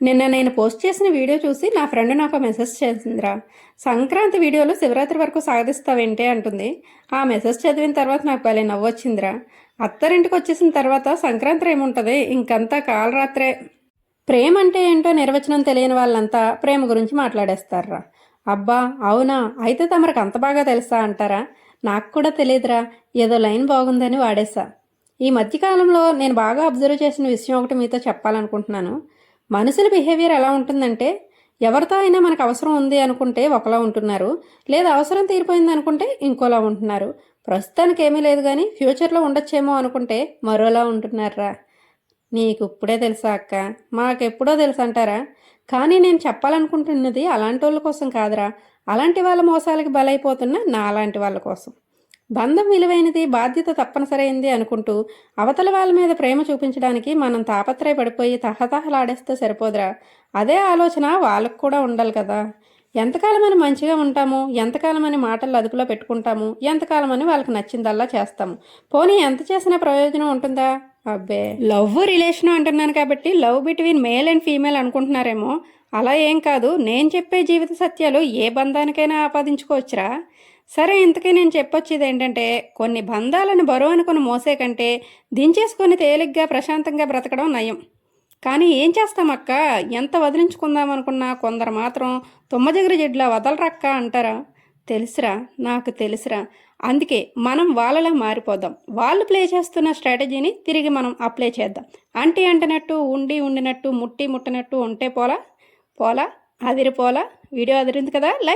నిన్న నేను పోస్ట్ చేసిన వీడియో చూసి నా ఫ్రెండ్ నాకు మెసేజ్ చేసిందిరా. సంక్రాంతి వీడియోలు శివరాత్రి వరకు సాగదిస్తావేంటే అంటుంది. ఆ మెసేజ్ చదివిన తర్వాత నాకు భలే నవ్వొచ్చిందిరా. అత్తారింటికి వచ్చేసిన తర్వాత సంక్రాంతి ఏముంటుంది, ఇంకంతా కాలరాత్రే. ప్రేమ అంటే ఏంటో నిర్వచనం తెలియని వాళ్ళంతా ప్రేమ గురించి మాట్లాడేస్తారా. అబ్బా అవునా, అయితే తమరికి అంత బాగా తెలుసా అంటారా. నాకు కూడా తెలియదురా, ఏదో లైన్ బాగుందని వాడేసా. ఈ మధ్యకాలంలో నేను బాగా అబ్జర్వ్ చేసిన విషయం ఒకటి మీతో చెప్పాలనుకుంటున్నాను. మనుషుల బిహేవియర్ ఎలా ఉంటుందంటే, ఎవరితో అయినా మనకు అవసరం ఉంది అనుకుంటే ఒకలా ఉంటున్నారు, లేదా అవసరం తీరిపోయింది అనుకుంటే ఇంకోలా ఉంటున్నారు. ప్రస్తుతానికి ఏమీ లేదు కానీ ఫ్యూచర్లో ఉండొచ్చేమో అనుకుంటే మరోలా ఉంటున్నారా. నీకు ఇప్పుడే తెలుసా అక్క, మాకెప్పుడో తెలుసు అంటారా. కానీ నేను చెప్పాలనుకుంటున్నది అలాంటి వాళ్ళ కోసం కాదురా, అలాంటి వాళ్ళ మోసాలకి బలైపోతున్న నా అలాంటి వాళ్ళ కోసం. బంధం విలువైనది, బాధ్యత తప్పనిసరైంది అనుకుంటూ అవతల వాళ్ళ మీద ప్రేమ చూపించడానికి మనం తాపత్రయపడిపోయి తహతహలాడేస్తే సరిపోదురా. అదే ఆలోచన వాళ్ళకు కూడా ఉండాలి కదా. ఎంతకాలమని మంచిగా ఉంటాము, ఎంతకాలమని మాటలు అదుపులో పెట్టుకుంటాము, ఎంతకాలమని వాళ్ళకి నచ్చిందల్లా చేస్తాము. పోనీ ఎంత చేసినా ప్రయోజనం ఉంటుందా. అబ్బే, లవ్ రిలేషన్ అంటున్నాను కాబట్టి love between male and female అనుకుంటున్నారేమో. అలా ఏం కాదు, నేను చెప్పే జీవిత సత్యాలు ఏ బంధానికైనా ఆపాదించుకోవచ్చురా. సరే, ఇంతకీ నేను చెప్పొచ్చేది ఏంటంటే, కొన్ని బంధాలను బరువు అనుకుని మోసే కంటే దించేసుకొని తేలిగ్గా ప్రశాంతంగా బ్రతకడం నయం. కానీ ఏం చేస్తామక్క, ఎంత వదిలించుకుందాం అనుకున్నా కొందరు మాత్రం తుమ్మజగిరి జిడ్లా వదలరక్క అంటారా. తెలుసురా, నాకు తెలుసురా. అందుకే మనం వాళ్ళలా మారిపోదాం. వాళ్ళు ప్లే చేస్తున్న స్ట్రాటజీని తిరిగి మనం అప్లై చేద్దాం. అంటి అంటనట్టు, ఉండి ఉండినట్టు, ముట్టి ముట్టనట్టు ఉంటే పోలా. అదిరిపోలా. వీడియో అదిరింది కదా, లైక్